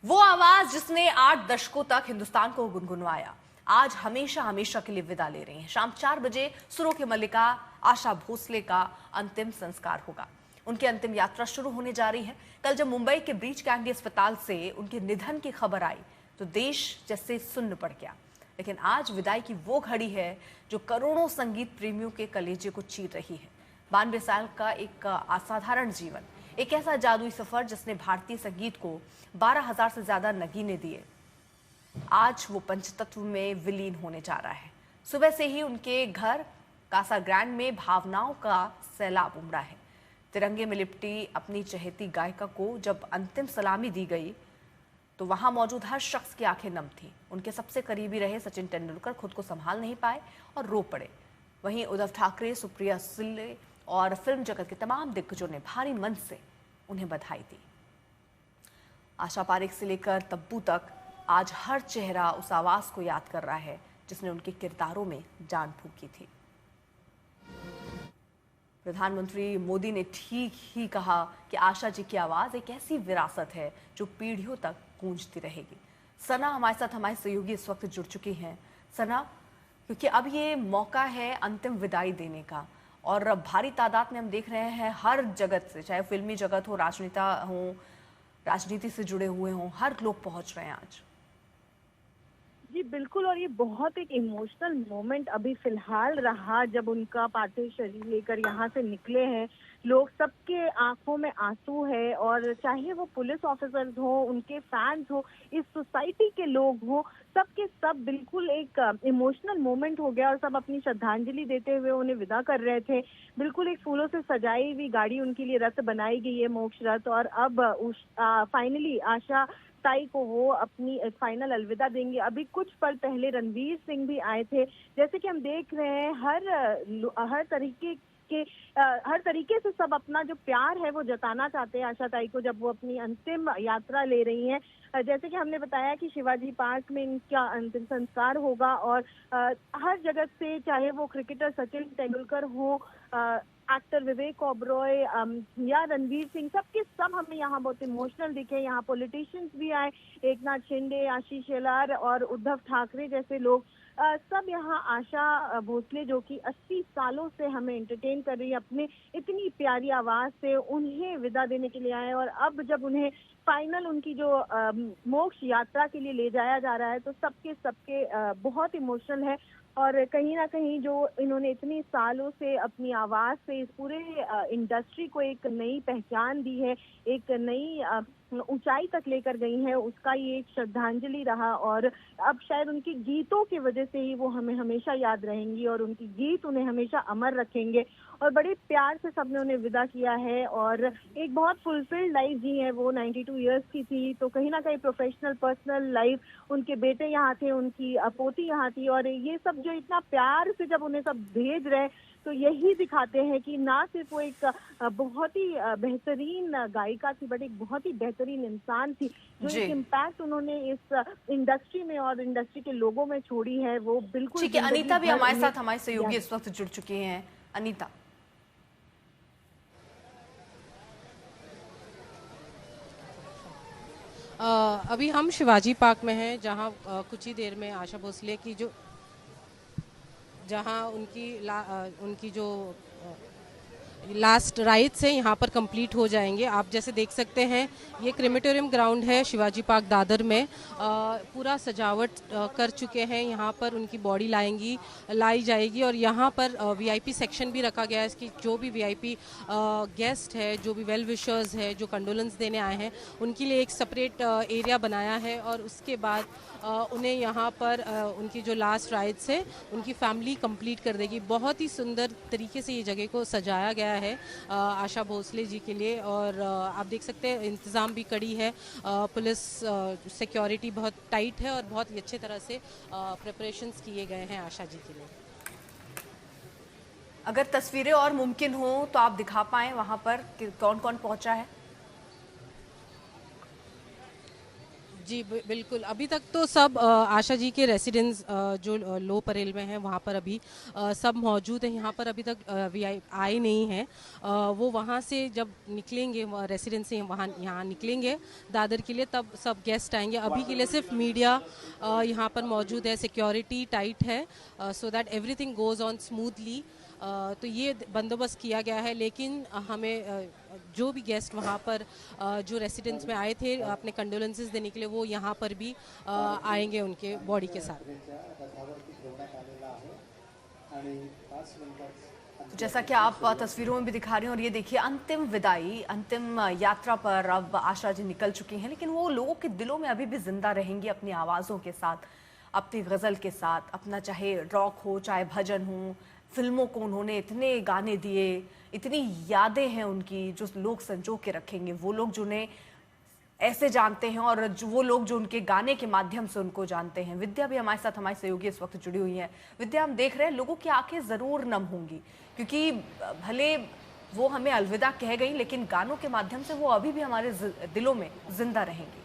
वो आवाज जिसने 8 दशकों तक हिंदुस्तान को गुनगुनवाया, आज हमेशा हमेशा के लिए विदा ले रही हैं। शाम 4 बजे सुरों की मल्लिका आशा भोसले का अंतिम संस्कार होगा। उनकी अंतिम यात्रा शुरू होने जा रही है। कल जब मुंबई के ब्रीच कैंडी अस्पताल से उनके निधन की खबर आई तो देश जैसे सुन्न पड़ गया। लेकिन आज विदाई की वो घड़ी है जो करोड़ों संगीत प्रेमियों के कलेजे को चीर रही है। 92 साल का एक असाधारण जीवन, एक ऐसा जादुई सफर जिसने भारतीय संगीत को 12,000 से ज्यादा नगीने दिए, आज वो पंचतत्व में विलीन होने जा रहा है। सुबह से ही उनके घर कासा ग्रैंड में भावनाओं का सैलाब उमड़ा है। तिरंगे में लिपटी अपनी चहेती गायिका को जब अंतिम सलामी दी गई तो वहां मौजूद हर शख्स की आंखें नम थी। उनके सबसे करीबी रहे सचिन तेंदुलकर खुद को संभाल नहीं पाए और रो पड़े। वहीं उद्धव ठाकरे, सुप्रिया सुले और फिल्म जगत के तमाम दिग्गजों ने भारी मन से उन्हें बधाई दी। आशा पारेख से लेकर तब्बू तक आज हर चेहरा उस आवाज को याद कर रहा है जिसने उनके किरदारों में जान फूंकी थी। प्रधानमंत्री मोदी ने ठीक ही कहा कि आशा जी की आवाज एक ऐसी विरासत है जो पीढ़ियों तक गूंजती रहेगी। सना हमारे साथ, हमारे सहयोगी इस वक्त जुड़ चुकी हैं। सना, क्योंकि अब ये मौका है अंतिम विदाई देने का और भारी तादाद में हम देख रहे हैं हर जगत से, चाहे फिल्मी जगत हो, राजनेता हो, राजनीति से जुड़े हुए हों, हर लोग पहुंच रहे हैं आज। जी बिल्कुल, और ये बहुत एक इमोशनल मोमेंट अभी फिलहाल रहा जब उनका पार्थिव शरीर लेकर यहाँ से निकले हैं। लोग, सबके आंखों में आंसू है, और चाहे वो पुलिस ऑफिसर्स हो, उनके फैंस हो, इस सोसाइटी के लोग हो, सबके सब बिल्कुल एक इमोशनल मोमेंट हो गया और सब अपनी श्रद्धांजलि देते हुए उन्हें विदा कर रहे थे। बिल्कुल एक फूलों से सजाई हुई गाड़ी उनके लिए रथ बनाई गई है, मोक्ष रथ, और अब फाइनली आशा ताई को वो अपनी फाइनल अलविदा देंगे। अभी कुछ पल पहले रणवीर सिंह भी आए थे। जैसे कि हम देख रहे हैं हर तरीके से सब अपना जो प्यार है वो जताना चाहते हैं आशा ताई को जब वो अपनी अंतिम यात्रा ले रही हैं। जैसे कि हमने बताया कि शिवाजी पार्क में इनका अंतिम संस्कार होगा, और हर जगत से, चाहे वो क्रिकेटर सचिन तेंदुलकर हो, एक्टर विवेक ओबरॉय या रणवीर सिंह, सबके सब हमें यहाँ बहुत इमोशनल दिखे। यहाँ पॉलिटिशियंस भी आए, एकनाथ शिंदे, आशीष शेलार और उद्धव ठाकरे जैसे लोग, सब यहाँ आशा भोसले जो कि 80 सालों से हमें एंटरटेन कर रही है अपनी इतनी प्यारी आवाज से, उन्हें विदा देने के लिए आए। और अब जब उन्हें फाइनल उनकी जो मोक्ष यात्रा के लिए ले जाया जा रहा है तो सबके बहुत इमोशनल है। और कहीं ना कहीं जो इन्होंने इतनी सालों से अपनी आवाज से इस पूरे इंडस्ट्री को एक नई पहचान दी है, एक नई ऊंचाई तक लेकर गई है, उसका ये एक श्रद्धांजलि रहा। और अब शायद उनके गीतों की वजह से ही वो हमें हमेशा याद रहेंगी और उनकी गीत उन्हें हमेशा अमर रखेंगे। और बड़े प्यार से सबने उन्हें विदा किया है और एक बहुत फुलफिल्ड लाइफ जी है। वो 92 इयर्स की थी, तो कहीं ना कहीं प्रोफेशनल पर्सनल लाइफ, उनके बेटे यहाँ थे, उनकी पोती यहाँ थी, और ये सब जो इतना प्यार से जब उन्हें सब भेज रहे तो यही दिखाते हैं कि ना सिर्फ वो एक बहुत ही बेहतरीन गायिका थी, बट एक बहुत ही बेहतरीन इंसान थी। जो एक इम्पैक्ट उन्होंने इस इंडस्ट्री में और इंडस्ट्री के लोगों में छोड़ी है वो बिल्कुल। ठीक है, अनीता भी हमारे साथ, हमारे सहयोगी इस वक्त जुड़ चुकी हैं। अनीता, अभी हम शिवाजी पार्क में हैं, जहां कुछ ही देर में आशा भोसले की जहां उनकी जो लास्ट राइट्स हैं यहाँ पर कंप्लीट हो जाएंगे। आप जैसे देख सकते हैं ये क्रेमेटोरियम ग्राउंड है शिवाजी पार्क दादर में। पूरा सजावट कर चुके हैं। यहाँ पर उनकी बॉडी लाई जाएगी और यहाँ पर वीआईपी सेक्शन भी रखा गया है। इसकी जो भी वीआईपी गेस्ट है, जो भी वेल विशर्स है, जो कंडोलेंस देने आए हैं, उनके लिए एक सेपरेट एरिया बनाया है। और उसके बाद उन्हें यहाँ पर उनकी जो लास्ट राइट्स है उनकी फैमिली कंप्लीट कर देगी। बहुत ही सुंदर तरीके से ये जगह को सजाया गया है आशा भोसले जी के लिए। और आप देख सकते हैं इंतज़ाम भी कड़ी है, पुलिस सिक्योरिटी बहुत टाइट है और बहुत ही अच्छे तरह से प्रिपरेशंस किए गए हैं आशा जी के लिए। अगर तस्वीरें और मुमकिन हो तो आप दिखा पाएं वहां पर कौन कौन पहुंचा है। जी बिल्कुल। अभी तक तो सब आशा जी के रेसिडेंस जो लो परेल में हैं वहाँ पर अभी सब मौजूद हैं। यहाँ पर अभी तक आए नहीं हैं। वो वहाँ से जब निकलेंगे रेसिडेंस से वहाँ यहाँ निकलेंगे दादर के लिए, तब सब गेस्ट आएंगे। अभी के लिए सिर्फ मीडिया यहाँ पर मौजूद है, सिक्योरिटी टाइट है so that everything goes on smoothly. तो ये बंदोबस्त किया गया है। लेकिन हमें जो भी गेस्ट वहाँ पर जो रेसिडेंस में आए थे अपने कंडोलेंसेस देने के लिए, वो यहाँ पर भी आएंगे उनके बॉडी के साथ। तो जैसा कि आप तस्वीरों में भी दिखा रहे हैं, और ये देखिए अंतिम विदाई, अंतिम यात्रा पर अब आशा जी निकल चुकी हैं, लेकिन वो लोगों के दिलों में अभी भी जिंदा रहेंगी अपनी आवाज़ों के साथ, अपनी गज़ल के साथ। अपना चाहे रॉक हो, चाहे भजन हो, फिल्मों को उन्होंने इतने गाने दिए, इतनी यादें हैं उनकी जो लोग संजो के रखेंगे। वो लोग जिन्हें ऐसे जानते हैं और वो लोग जो उनके गाने के माध्यम से उनको जानते हैं। विद्या भी हमारे साथ, हमारी सहयोगी इस वक्त जुड़ी हुई हैं। विद्या, हम देख रहे हैं लोगों की आंखें ज़रूर नम होंगी, क्योंकि भले वो हमें अलविदा कह गई, लेकिन गानों के माध्यम से वो अभी भी हमारे दिलों में जिंदा रहेंगी।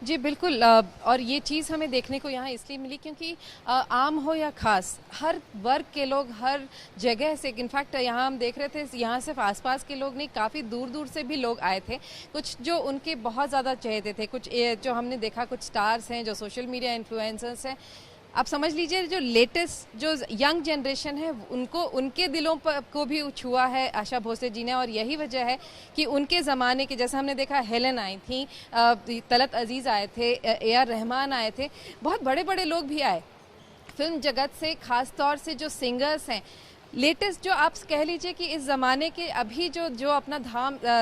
जी बिल्कुल। और ये चीज़ हमें देखने को यहाँ इसलिए मिली क्योंकि आम हो या खास, हर वर्ग के लोग हर जगह से, इनफैक्ट यहाँ हम देख रहे थे यहाँ सिर्फ आसपास के लोग नहीं, काफ़ी दूर दूर से भी लोग आए थे। कुछ जो उनके बहुत ज़्यादा चाहते थे, कुछ जो हमने देखा कुछ स्टार्स हैं, जो सोशल मीडिया इन्फ्लुएंसर्स हैं। आप समझ लीजिए जो लेटेस्ट जो यंग जनरेशन है उनको, उनके दिलों पर को भी छुआ है आशा भोसले जी ने। और यही वजह है कि उनके ज़माने के, जैसे हमने देखा हेलन आई थी, तलत अजीज़ आए थे, AR रहमान आए थे, बहुत बड़े बड़े लोग भी आए फिल्म जगत से, ख़ास तौर से जो सिंगर्स हैं लेटेस्ट, जो आप कह लीजिए कि इस ज़माने के अभी जो अपना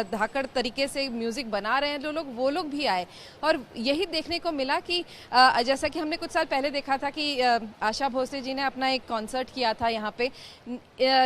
धाकड़ तरीके से म्यूज़िक बना रहे हैं जो लोग, वो लोग भी आए। और यही देखने को मिला कि जैसा कि हमने कुछ साल पहले देखा था कि आशा भोसले जी ने अपना एक कॉन्सर्ट किया था यहाँ पे,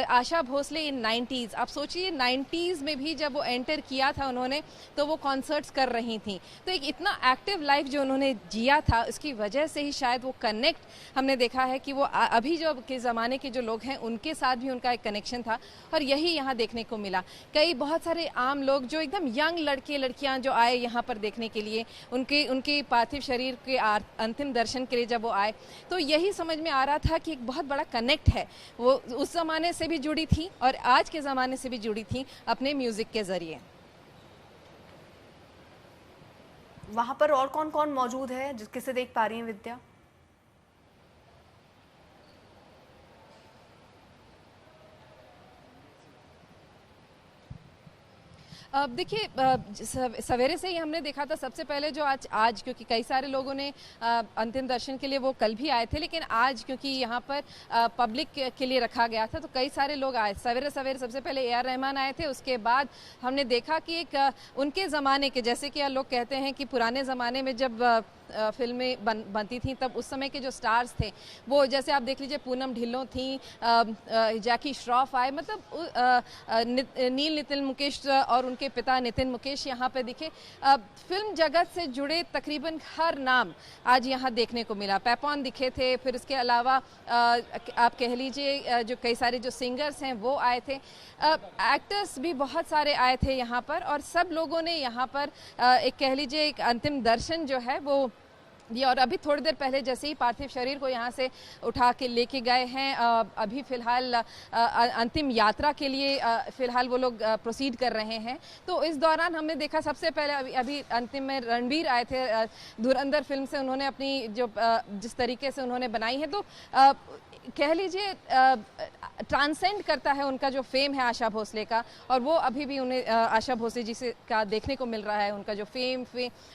आशा भोसले इन 90s। आप सोचिए 90s में भी जब वो एंटर किया था उन्होंने, तो वो कॉन्सर्ट्स कर रही थी। तो एक इतना एक्टिव लाइफ जो उन्होंने जिया था, उसकी वजह से ही शायद वो कनेक्ट हमने देखा है कि वो अभी जो के ज़माने के जो लोग हैं उनके साथ भी उनका एक कनेक्शन था। और यही यहाँ देखने को मिला। कई बहुत सारे आम लोग जो एकदम यंग लड़के लड़कियां जो आए यहाँ पर देखने के लिए, उनके पार्थिव शरीर के अंतिम दर्शन के लिए जब वो आए, तो यही समझ में आ रहा था कि एक बहुत बड़ा कनेक्ट है। वो उस ज़माने से भी जुड़ी थी और आज के ज़माने से भी जुड़ी थी अपने म्यूज़िक के ज़रिए। वहाँ पर और कौन कौन मौजूद है, किसे देख पा रही हैं विद्या? देखिए सवेरे से ही हमने देखा था। सबसे पहले जो आज क्योंकि कई सारे लोगों ने अंतिम दर्शन के लिए वो कल भी आए थे, लेकिन आज क्योंकि यहाँ पर पब्लिक के लिए रखा गया था तो कई सारे लोग आए। सवेरे सबसे पहले AR रहमान आए थे। उसके बाद हमने देखा कि एक उनके ज़माने के, जैसे कि लोग कहते हैं कि पुराने ज़माने में जब फिल्में बनती थी तब उस समय के जो स्टार्स थे वो, जैसे आप देख लीजिए पूनम ढिल्लों थी, जैकी श्रॉफ आए, मतलब नील नितिन मुकेश और उनके पिता नितिन मुकेश यहाँ पे दिखे। फिल्म जगत से जुड़े तकरीबन हर नाम आज यहाँ देखने को मिला। पेपॉन दिखे थे, फिर इसके अलावा आप कह लीजिए जो कई सारे जो सिंगर्स हैं वो आए थे, एक्टर्स भी बहुत सारे आए थे यहाँ पर। और सब लोगों ने यहाँ पर एक कह लीजिए एक अंतिम दर्शन जो है वो ये। और अभी थोड़ी देर पहले जैसे ही पार्थिव शरीर को यहाँ से उठा के लेके गए हैं, अभी फ़िलहाल अंतिम यात्रा के लिए फ़िलहाल वो लोग प्रोसीड कर रहे हैं। तो इस दौरान हमने देखा सबसे पहले अभी अंतिम में रणबीर आए थे। धुरंधर फिल्म से उन्होंने अपनी जो जिस तरीके से उन्होंने बनाई है, तो कह लीजिए ट्रांसेंड करता है उनका जो फेम है आशा भोसले का। और वो अभी भी उन्हें आशा भोसले जी से का देखने को मिल रहा है। उनका जो फेम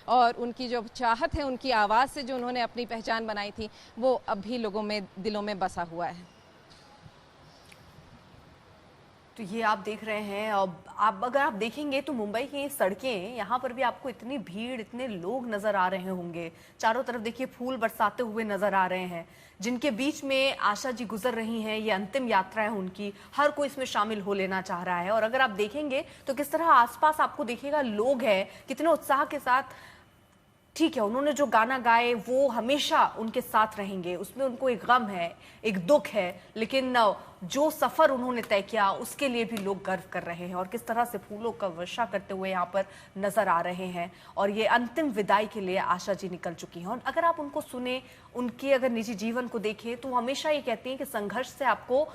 और उनकी जो चाहत है, उनकी आवाज़ से जो उन्होंने अपनी पहचान बनाई थी, वो अब भी लोगों में दिलों में बसा हुआ है। तो ये आप देख रहे हैं। अब आप अगर आप देखेंगे तो मुंबई की सड़कें, यहाँ पर भी आपको इतनी भीड़, इतने लोग नजर आ रहे होंगे। चारों तरफ देखिए फूल बरसाते हुए नजर आ रहे हैं, जिनके बीच में आशा जी गुजर रही हैं। ये अंतिम यात्रा है उनकी, हर कोई इसमें शामिल हो लेना चाह रहा है। और अगर आप देखेंगे तो किस तरह आसपास आपको देखिएगा लोग हैं, कितने उत्साह के साथ ठीक है, उन्होंने जो गाना गाए वो हमेशा उनके साथ रहेंगे, उसमें उनको एक गम है, एक दुख है, लेकिन जो सफर उन्होंने तय किया उसके लिए भी लोग गर्व कर रहे हैं और किस तरह से फूलों का वर्षा करते हुए यहाँ पर नजर आ रहे हैं। और ये अंतिम विदाई के लिए आशा जी निकल चुकी हैं। और अगर आप उनको सुने, उनके अगर निजी जीवन को देखें, तो वो हमेशा ये कहती हैं कि संघर्ष से आपको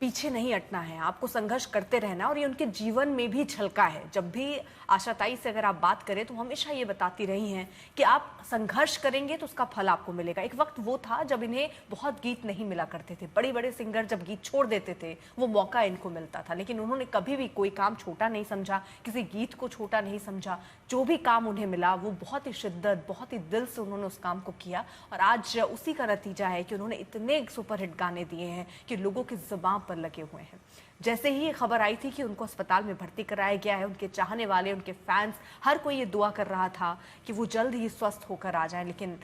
पीछे नहीं हटना है, आपको संघर्ष करते रहना है। और ये उनके जीवन में भी झलका है। जब भी आशाताई से अगर आप बात करें तो हमेशा ये बताती रही हैं कि आप संघर्ष करेंगे तो उसका फल आपको मिलेगा। एक वक्त वो था जब इन्हें बहुत गीत नहीं मिला करते थे, बड़े बड़े सिंगर जब गीत छोड़ देते थे वो मौका इनको मिलता था, लेकिन उन्होंने कभी भी कोई काम छोटा नहीं समझा, किसी गीत को छोटा नहीं समझा। जो भी काम उन्हें मिला वो बहुत ही शिद्दत, बहुत ही दिल से उन्होंने उस काम को किया। और आज उसी का नतीजा है कि उन्होंने इतने सुपरहिट गाने दिए हैं कि लोगों की जुबान पर लगे हुए हैं। जैसे ही ये खबर आई थी कि उनको अस्पताल में भर्ती कराया गया है, उनके चाहने वाले, उनके फैंस, हर कोई ये दुआ कर रहा था कि वो जल्द ही स्वस्थ होकर आ जाए, लेकिन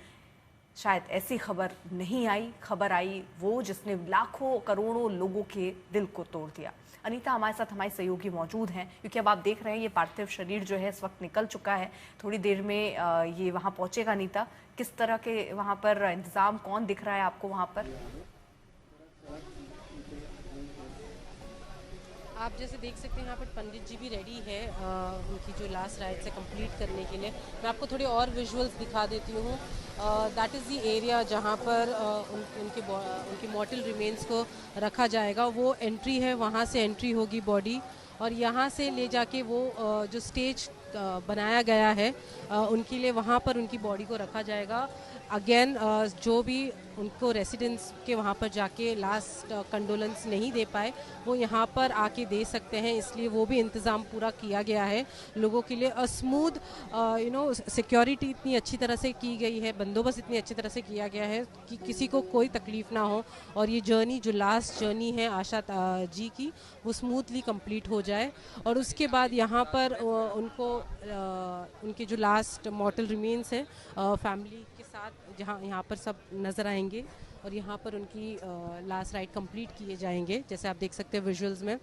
शायद ऐसी खबर नहीं आई। खबर आई वो जिसने लाखों करोड़ों लोगों के दिल को तोड़ दिया। अनीता हमारे साथ, हमारे सहयोगी मौजूद हैं, क्योंकि अब आप देख रहे हैं ये पार्थिव शरीर जो है इस वक्त निकल चुका है। थोड़ी देर में ये वहाँ पहुँचेगा। अनीता, किस तरह के वहाँ पर इंतजाम, कौन दिख रहा है आपको वहाँ पर? आप जैसे देख सकते हैं यहाँ पर पंडित जी भी रेडी है उनकी जो लास्ट राइट्स है कंप्लीट करने के लिए। मैं आपको थोड़े और विजुअल्स दिखा देती हूँ। दैट इज़ द एरिया जहाँ पर उनके मॉर्टल रिमेन्स को रखा जाएगा। वो एंट्री है, वहाँ से एंट्री होगी बॉडी, और यहाँ से ले जाके वो जो स्टेज बनाया गया है उनके लिए, वहाँ पर उनकी बॉडी को रखा जाएगा। अगेन जो भी उनको रेसिडेंट्स के वहाँ पर जाके लास्ट कंडोलेंस नहीं दे पाए वो यहाँ पर आके दे सकते हैं, इसलिए वो भी इंतज़ाम पूरा किया गया है लोगों के लिए। स्मूथ सिक्योरिटी इतनी अच्छी तरह से की गई है, बंदोबस्त इतनी अच्छी तरह से किया गया है कि किसी को कोई तकलीफ़ ना हो और ये जर्नी जो लास्ट जर्नी है आशा जी की वो स्मूथली कंप्लीट हो जाए। और उसके बाद यहाँ पर उनको उनके जो लास्ट मॉर्टल रिमेन्स हैं फैमिली के साथ जहाँ यहाँ पर सब नज़र आएंगे और यहाँ पर उनकी लास्ट राइट कंप्लीट किए जाएंगे। जैसे आप देख सकते हैं विजुअल्स में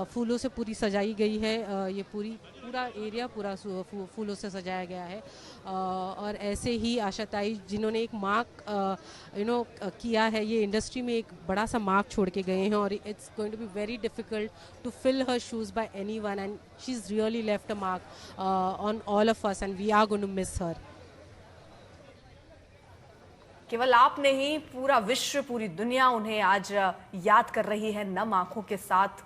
फूलों से पूरी सजाई गई है, ये पूरा एरिया पूरा फूलों से सजाया गया है। और ऐसे ही आशाताई जिन्होंने एक मार्क किया है, ये इंडस्ट्री में एक बड़ा सा मार्क छोड़ के गए हैं और it's going to be very difficult to fill her shoes by anyone and she is really left a mark on all of us and we are going to miss her. केवल आप नहीं, पूरा विश्व, पूरी दुनिया उन्हें आज याद कर रही है, नम आंखों के साथ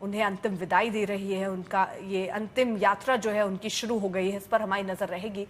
उन्हें अंतिम विदाई दे रही है। उनका ये अंतिम यात्रा जो है उनकी शुरू हो गई है, इस पर हमारी नजर रहेगी।